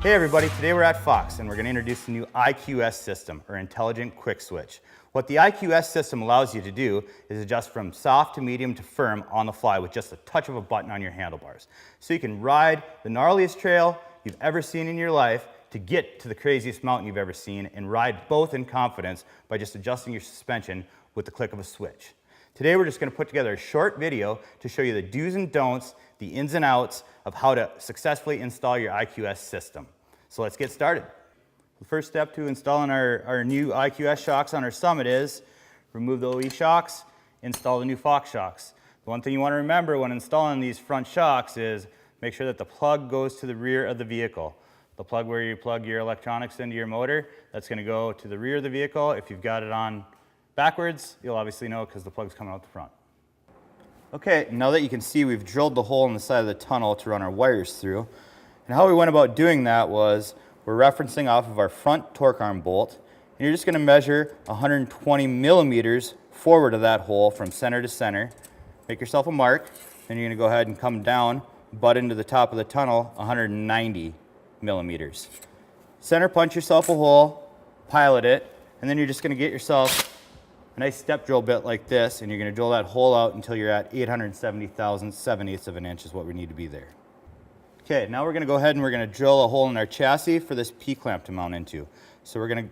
Hey everybody, today we're at Fox and we're going to introduce the new iQS system, or Intelligent Quick Switch. What the iQS system allows you to do is adjust from soft to medium to firm on the fly with just a touch of a button on your handlebars. So you can ride the gnarliest trail you've ever seen in your life to get to the craziest mountain you've ever seen, and ride both in confidence by just adjusting your suspension with the click of a switch. Today we're just going to put together a short video to show you the do's and don'ts, the ins and outs of how to successfully install your iQS system. So let's get started. The first step to installing our new iQS shocks on our Summit is remove the OE shocks, install the new Fox shocks. The one thing you want to remember when installing these front shocks is make sure that the plug goes to the rear of the vehicle. The plug where you plug your electronics into your motor, that's going to go to the rear of the vehicle. If you've got it on backwards, you'll obviously know because the plug's coming out the front. Okay, now that you can see, we've drilled the hole in the side of the tunnel to run our wires through. And how we went about doing that was we're referencing off of our front torque arm bolt, and you're just going to measure 120 millimeters forward of that hole from center to center. Make yourself a mark, then you're going to go ahead and come down, butt into the top of the tunnel 190 millimeters. Center punch yourself a hole, pilot it, and then you're just going to get yourself a nice step drill bit like this, and you're going to drill that hole out until you're at 870,000/7/8 of an inch is what we need to be there. Okay, now we're going to go ahead and we're going to drill a hole in our chassis for this P-clamp to mount into. So we're going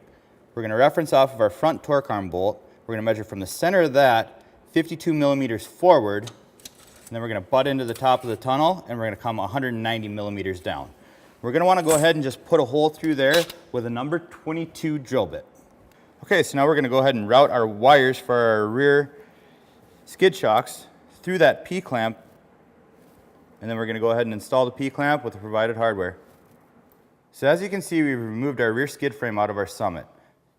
to reference off of our front torque arm bolt. We're going to measure from the center of that 52 millimeters forward, and then we're going to butt into the top of the tunnel, and we're going to come 190 millimeters down. We're going to want to go ahead and just put a hole through there with a number 22 drill bit. Okay, so now we're going to go ahead and route our wires for our rear skid shocks through that P-clamp, and then we're going to go ahead and install the P-clamp with the provided hardware. So as you can see, we've removed our rear skid frame out of our Summit.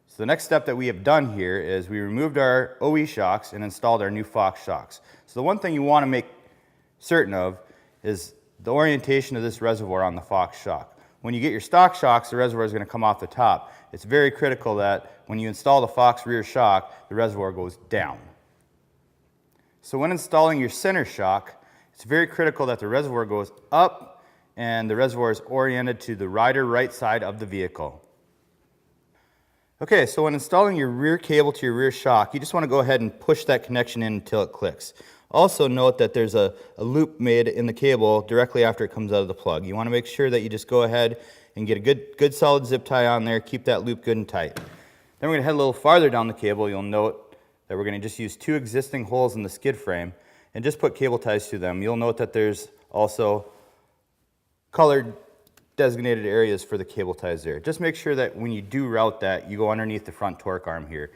So the next step that we have done here is we removed our OE shocks and installed our new Fox shocks. So the one thing you want to make certain of is the orientation of this reservoir on the Fox shock. When you get your stock shocks, the reservoir is going to come off the top. It's very critical that when you install the Fox rear shock, the reservoir goes down. So when installing your center shock, it's very critical that the reservoir goes up and the reservoir is oriented to the rider right side of the vehicle. Okay, so when installing your rear cable to your rear shock, you just want to go ahead and push that connection in until it clicks. Also note that there's a loop made in the cable directly after it comes out of the plug. You want to make sure that you just go ahead and get a good solid zip tie on there, keep that loop good and tight. Then we're going to head a little farther down the cable. You'll note that we're going to just use two existing holes in the skid frame and just put cable ties through them. You'll note that there's also colored designated areas for the cable ties there. Just make sure that when you do route that, you go underneath the front torque arm here.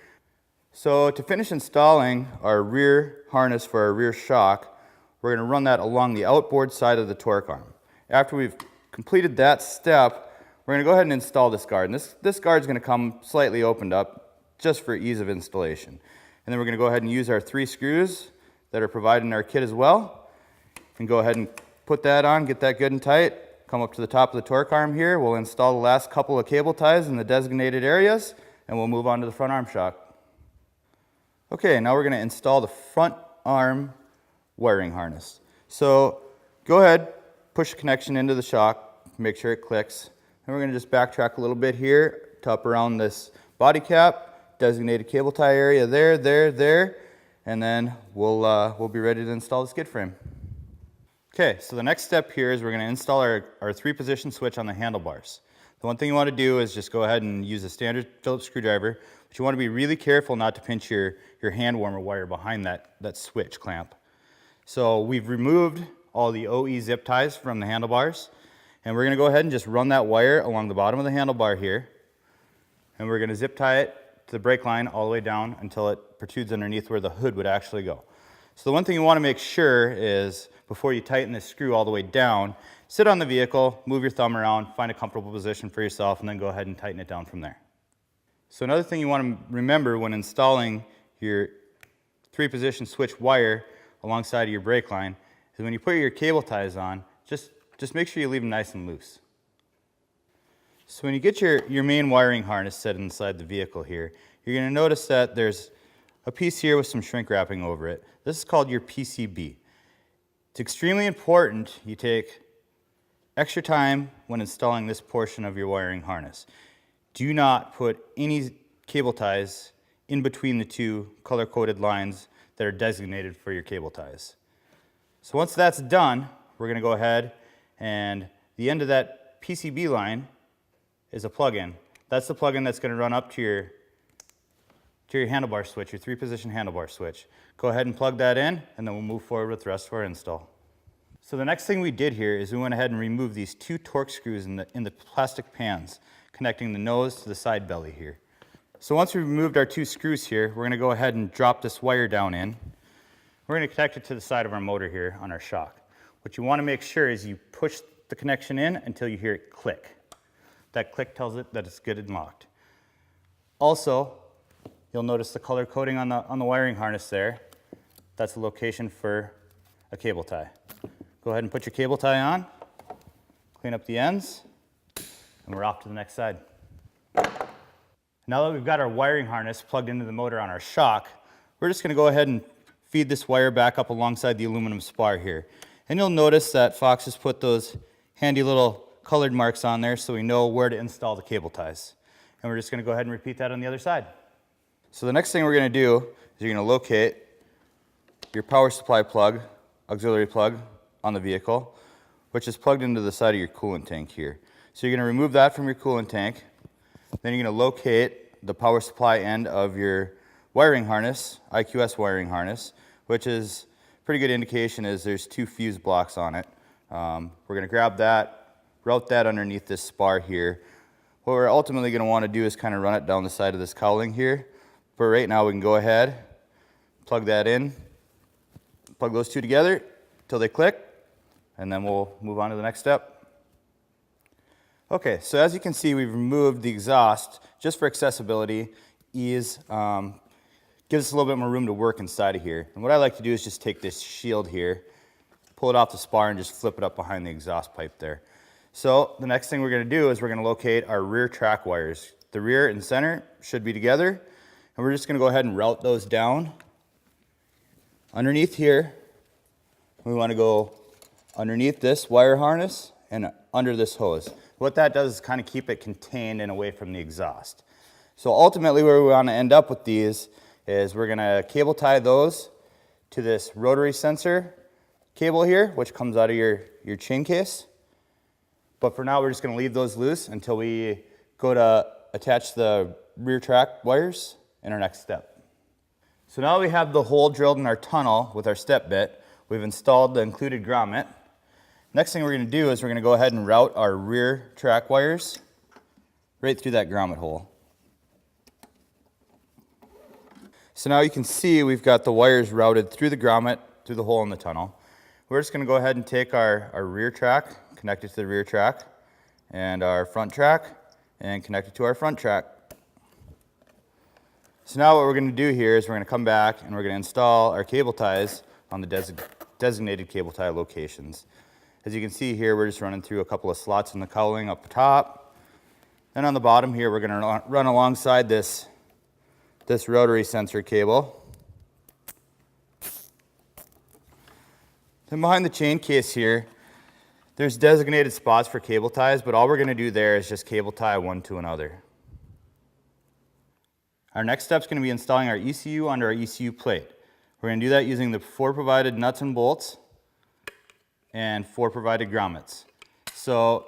So to finish installing our rear harness for our rear shock, we're going to run that along the outboard side of the torque arm. After we've completed that step, we're going to go ahead and install this guard. And this guard is going to come slightly opened up just for ease of installation. And then we're going to go ahead and use our 3 screws that are provided in our kit as well. And go ahead and put that on, get that good and tight. Come up to the top of the torque arm here. We'll install the last couple of cable ties in the designated areas, and we'll move on to the front arm shock. Okay, now we're going to install the front arm wiring harness. So go ahead, push the connection into the shock, make sure it clicks. And we're going to just backtrack a little bit here to up around this body cap, designated cable tie area there. And then we'll be ready to install the skid frame. Okay, so the next step here is we're going to install our 3-position switch on the handlebars. The one thing you want to do is just go ahead and use a standard Phillips screwdriver, but you want to be really careful not to pinch your hand warmer wire behind that switch clamp. So we've removed all the OE zip ties from the handlebars, and we're going to go ahead and just run that wire along the bottom of the handlebar here, and we're going to zip tie it to the brake line all the way down until it protrudes underneath where the hood would actually go. So the one thing you want to make sure is before you tighten this screw all the way down, sit on the vehicle, move your thumb around, find a comfortable position for yourself, and then go ahead and tighten it down from there. So another thing you want to remember when installing your 3-position switch wire alongside of your brake line is when you put your cable ties on, just make sure you leave them nice and loose. So when you get your main wiring harness set inside the vehicle here, you're going to notice that there's a piece here with some shrink wrapping over it. This is called your PCB. It's extremely important you take extra time when installing this portion of your wiring harness. Do not put any cable ties in between the two color-coded lines that are designated for your cable ties. So once that's done, we're going to go ahead, and the end of that PCB line is a plug-in. That's the plug-in that's going to run up to your handlebar switch, your 3-position handlebar switch. Go ahead and plug that in, and then we'll move forward with the rest of our install. So the next thing we did here is we went ahead and removed these 2 torx screws in the plastic pans, connecting the nose to the side belly here. So once we've removed our 2 screws here, we're going to go ahead and drop this wire down in. We're going to connect it to the side of our motor here on our shock. What you want to make sure is you push the connection in until you hear it click. That click tells it that it's good and locked. Also, you'll notice the color coding on the wiring harness there. That's the location for a cable tie. Go ahead and put your cable tie on, clean up the ends, and we're off to the next side. Now that we've got our wiring harness plugged into the motor on our shock, we're just going to go ahead and feed this wire back up alongside the aluminum spar here. And you'll notice that Fox has put those handy little colored marks on there so we know where to install the cable ties. And we're just going to go ahead and repeat that on the other side. So the next thing we're going to do is you're going to locate your power supply plug, auxiliary plug on the vehicle, which is plugged into the side of your coolant tank here. So you're going to remove that from your coolant tank. Then you're going to locate the power supply end of your wiring harness, iQS wiring harness, which is a pretty good indication is there's 2 fuse blocks on it. We're going to grab that, route that underneath this spar here. What we're ultimately going to want to do is kind of run it down the side of this cowling here. But right now we can go ahead, plug that in, plug those 2 together until they click, and then we'll move on to the next step. Okay, so as you can see, we've removed the exhaust just for accessibility, ease, gives us a little bit more room to work inside of here. And what I like to do is just take this shield here, pull it off the spar, and just flip it up behind the exhaust pipe there. So the next thing we're going to do is we're going to locate our rear track wires. The rear and center should be together, and we're just going to go ahead and route those down. Underneath here, we want to go underneath this wire harness and under this hose. What that does is kind of keep it contained and away from the exhaust. So ultimately where we want to end up with these is we're going to cable tie those to this rotary sensor cable here, which comes out of your chain case. But for now we're just going to leave those loose until we go to attach the rear track wires in our next step. So now we have the hole drilled in our tunnel with our step bit. We've installed the included grommet. Next thing we're going to do is we're going to go ahead and route our rear track wires right through that grommet hole. So now you can see we've got the wires routed through the grommet, through the hole in the tunnel. We're just going to go ahead and take our rear track, connect it to the rear track, and our front track, and connect it to our front track. So now what we're going to do here is we're going to come back and we're going to install our cable ties on the designated cable tie locations. As you can see here, we're just running through a couple of slots in the cowling up top. Then on the bottom here, we're going to run alongside this rotary sensor cable. Then behind the chain case here, there's designated spots for cable ties, but all we're going to do there is just cable tie one to another. Our next step is going to be installing our ECU under our ECU plate. We're going to do that using the 4 provided nuts and bolts and 4 provided grommets. So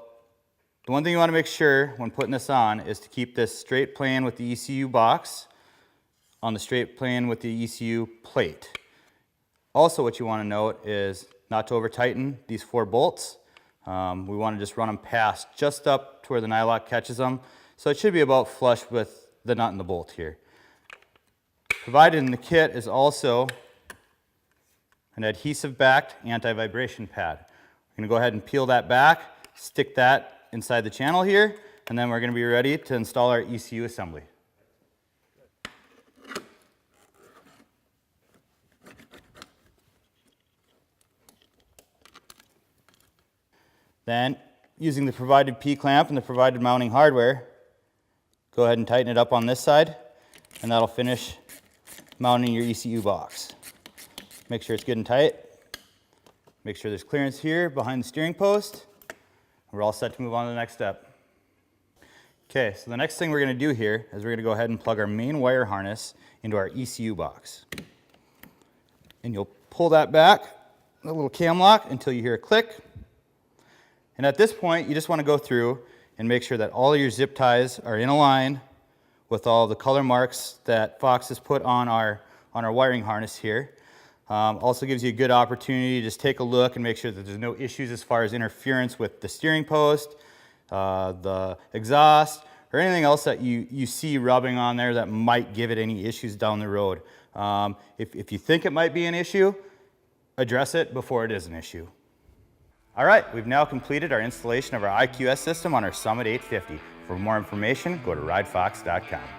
the one thing you want to make sure when putting this on is to keep this straight plane with the ECU box on the straight plane with the ECU plate. Also what you want to note is not to over tighten these 4 bolts. We want to just run them past just up to where the nylock catches them. So it should be about flush with the nut and the bolt here. Provided in the kit is also an adhesive-backed anti-vibration pad. We're going to go ahead and peel that back, stick that inside the channel here, and then we're going to be ready to install our ECU assembly. Then, using the provided P-clamp and the provided mounting hardware, go ahead and tighten it up on this side, and that'll finish mounting your ECU box. Make sure it's good and tight. Make sure there's clearance here behind the steering post. We're all set to move on to the next step. Okay, so the next thing we're going to do here is we're going to go ahead and plug our main wire harness into our ECU box. And you'll pull that back, a little cam lock, until you hear a click. And at this point, you just want to go through and make sure that all of your zip ties are in a line with all the color marks that Fox has put on our wiring harness here. Also gives you a good opportunity to just take a look and make sure that there's no issues as far as interference with the steering post, the exhaust, or anything else that you see rubbing on there that might give it any issues down the road. If you think it might be an issue, address it before it is an issue. All right, we've now completed our installation of our iQS system on our Summit 850. For more information, go to ridefox.com.